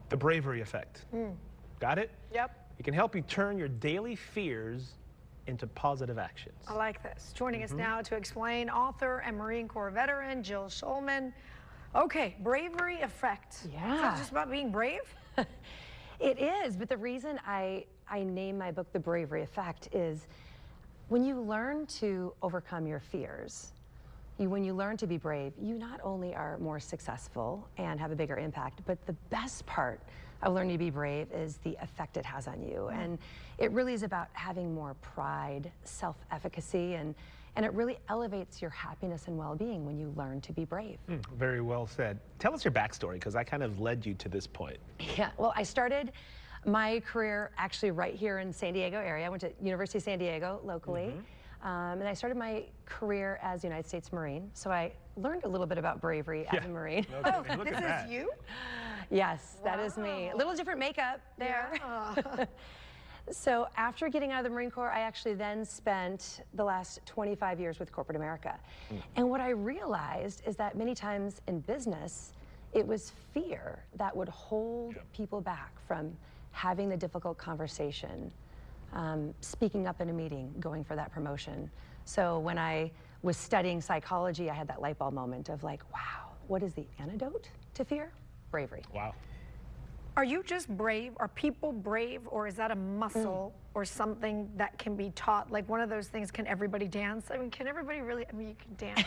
The bravery effect. Got it? Yep. It can help you turn your daily fears into positive actions. I like this. Joining us now to explain, author and Marine Corps veteran Jill Schulman. Okay, bravery effect. Yeah. Is that just about being brave? It is, but the reason I name my book The Bravery Effect is when you learn to overcome your fears, when you learn to be brave, you not only are more successful and have a bigger impact, but the best part of learning to be brave is the effect it has on you. And it really is about having more pride, self-efficacy, and it really elevates your happiness and well-being when you learn to be brave. Very well said. Tell us your backstory, because I kind of led you to this point. Yeah, well, I started my career actually right here in San Diego area. I went to University of San Diego locally. And I started my career as a United States Marine, so I learned a little bit about bravery as a Marine. Oh, this is you? Yes, that is me. A little different makeup there. Yeah. So after getting out of the Marine Corps, I actually then spent the last 25 years with corporate America. And what I realized is that many times in business, it was fear that would hold people back from having the difficult conversation, speaking up in a meeting, going for that promotion. So when I was studying psychology, I had that light bulb moment of like, wow, what is the antidote to fear? Bravery. Wow. Are you just brave? Are people brave, or is that a muscle or something that can be taught? Like one of those things, can everybody dance? I mean, can everybody really, I mean, you can dance.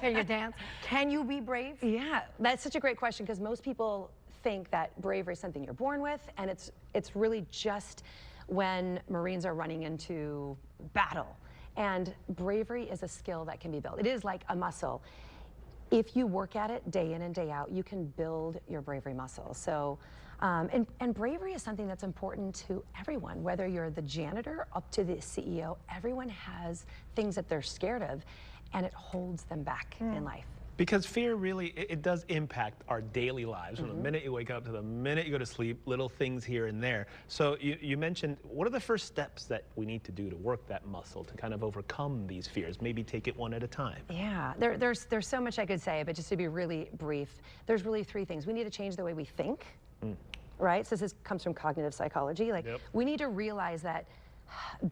Can you dance? Can you be brave? Yeah, that's such a great question, because most people think that bravery is something you're born with, and it's really just when Marines are running into battle. And bravery is a skill that can be built. It is like a muscle. If you work at it day in and day out, you can build your bravery muscle. So, and bravery is something that's important to everyone, whether you're the janitor up to the CEO. Everyone has things that they're scared of, and it holds them back in life. Because fear really, it does impact our daily lives from the minute you wake up to the minute you go to sleep, little things here and there. So you mentioned, what are the first steps that we need to do to work that muscle to kind of overcome these fears? Maybe take it one at a time. Yeah, there's so much I could say, but just to be really brief, there's really three things. We need to change the way we think, right? So this comes from cognitive psychology. Like, we need to realize that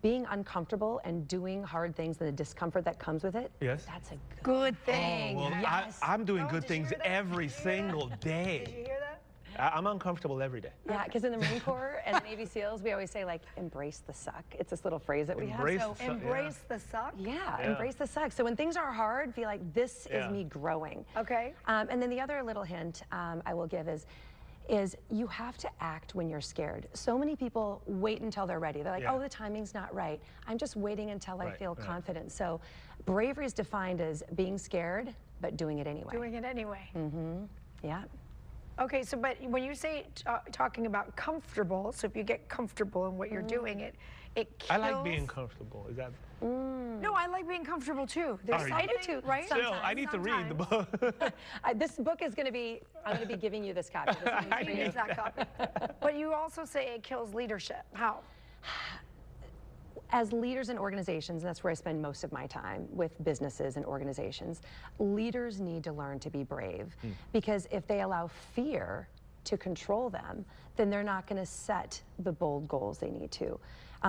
being uncomfortable and doing hard things and the discomfort that comes with it, that's a good thing. Oh, well, I'm doing good things every single day. Did you hear that? I'm uncomfortable every day. Yeah, because in the Marine Corps and the Navy SEALs, we always say, like, embrace the suck. It's this little phrase that we have. So embrace the suck? Yeah, embrace the suck. So when things are hard, feel like this is me growing. Okay. And then the other little hint I will give is you have to act when you're scared. So many people wait until they're ready. They're like, oh, the timing's not right. I'm just waiting until I feel confident. So bravery is defined as being scared, but doing it anyway. Doing it anyway. Yeah. Okay, so but when you say talking about comfortable, so if you get comfortable in what you're doing, it kills. I like being comfortable. Is that? No, I like being comfortable too. I do too, right? Still, I need to read the book. This book is going to be, I'm going to be giving you this copy. He needs that copy. But you also say it kills leadership. How? As leaders in organizations, and that's where I spend most of my time with businesses and organizations, leaders need to learn to be brave, because if they allow fear to control them, then they're not going to set the bold goals they need to.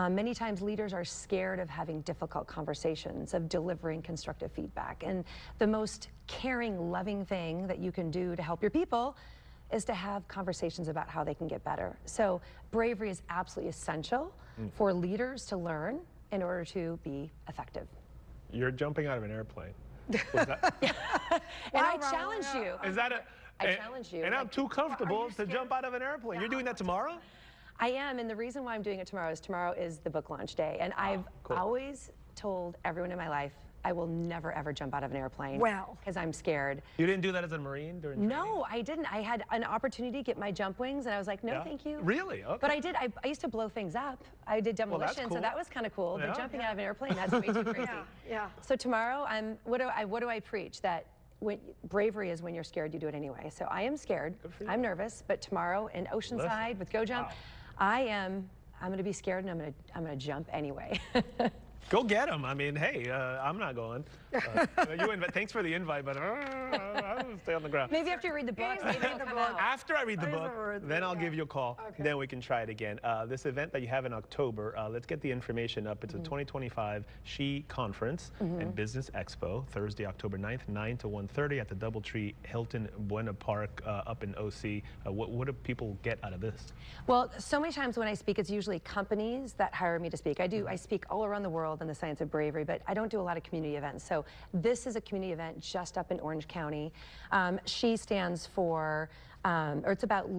Many times leaders are scared of having difficult conversations, of delivering constructive feedback. And the most caring, loving thing that you can do to help your people is to have conversations about how they can get better. So bravery is absolutely essential for leaders to learn in order to be effective. You're jumping out of an airplane. And I challenge you. Is that a... I challenge you. And I'm too comfortable to jump out of an airplane. You're doing that tomorrow? I am, and the reason why I'm doing it tomorrow is the book launch day. And I've always told everyone in my life, I will never, ever jump out of an airplane. Well. Because I'm scared. You didn't do that as a Marine during training? No, I didn't. I had an opportunity to get my jump wings, and I was like, no, thank you. Really? Okay. But I did. I used to blow things up. I did demolition, so that was kind of cool. But jumping out of an airplane, that's way too crazy. So tomorrow, what do I preach? That bravery is when you're scared, you do it anyway. So I am scared. I'm nervous. But tomorrow in Oceanside with Go Jump, I'm going to be scared, and I'm going to jump anyway. Go get them. I mean, hey, I'm not going. Thanks for the invite, but I'll stay on the ground. Maybe after you read the book, Maybe maybe it'll the come book. out. After I read the Praise book, the Lord. then I'll Yeah. give you a call. Okay. Then we can try it again. This event that you have in October, let's get the information up. It's a 2025 SHE Conference and Business Expo, Thursday, October 9th, 9 to 1:30 at the Doubletree Hilton Buena Park up in OC. What do people get out of this? Well, so many times when I speak, it's usually companies that hire me to speak. I speak all around the world on the science of bravery, but I don't do a lot of community events. So this is a community event just up in Orange County. SHE stands for, or it's about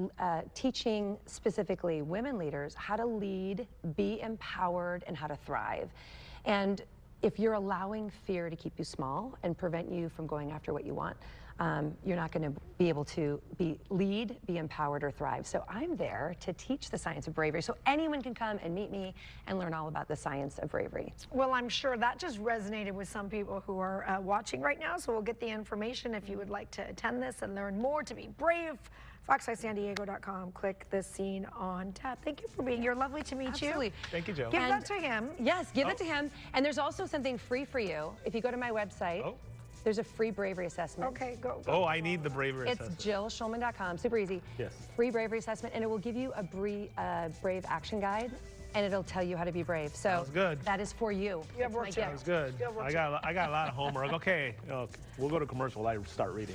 teaching specifically women leaders how to lead, be empowered, and how to thrive. And if you're allowing fear to keep you small and prevent you from going after what you want, you're not going to be able to lead, be empowered, or thrive. So I'm there to teach the science of bravery. So anyone can come and meet me and learn all about the science of bravery. Well, I'm sure that just resonated with some people who are watching right now. So we'll get the information if you would like to attend this and learn more to be brave. FoxEyeSanDiego.com. Click the scene on tab. Thank you for being here. Lovely to meet Absolutely. you. Thank you, Joe. Give And- that to him. Yes, give it to him. And there's also something free for you. If you go to my website, Oh. there's a free bravery assessment. Okay, go. Oh, I need the bravery It's assessment. JillShulman.com, super easy. Yes. Free bravery assessment, and it will give you a brave action guide, and it'll tell you how to be brave. So Sounds good. that is for you. You have It's work my to do. gift. Sounds good. Yeah, we'll I got a lot of homework. Okay, we'll go to commercial while I start reading.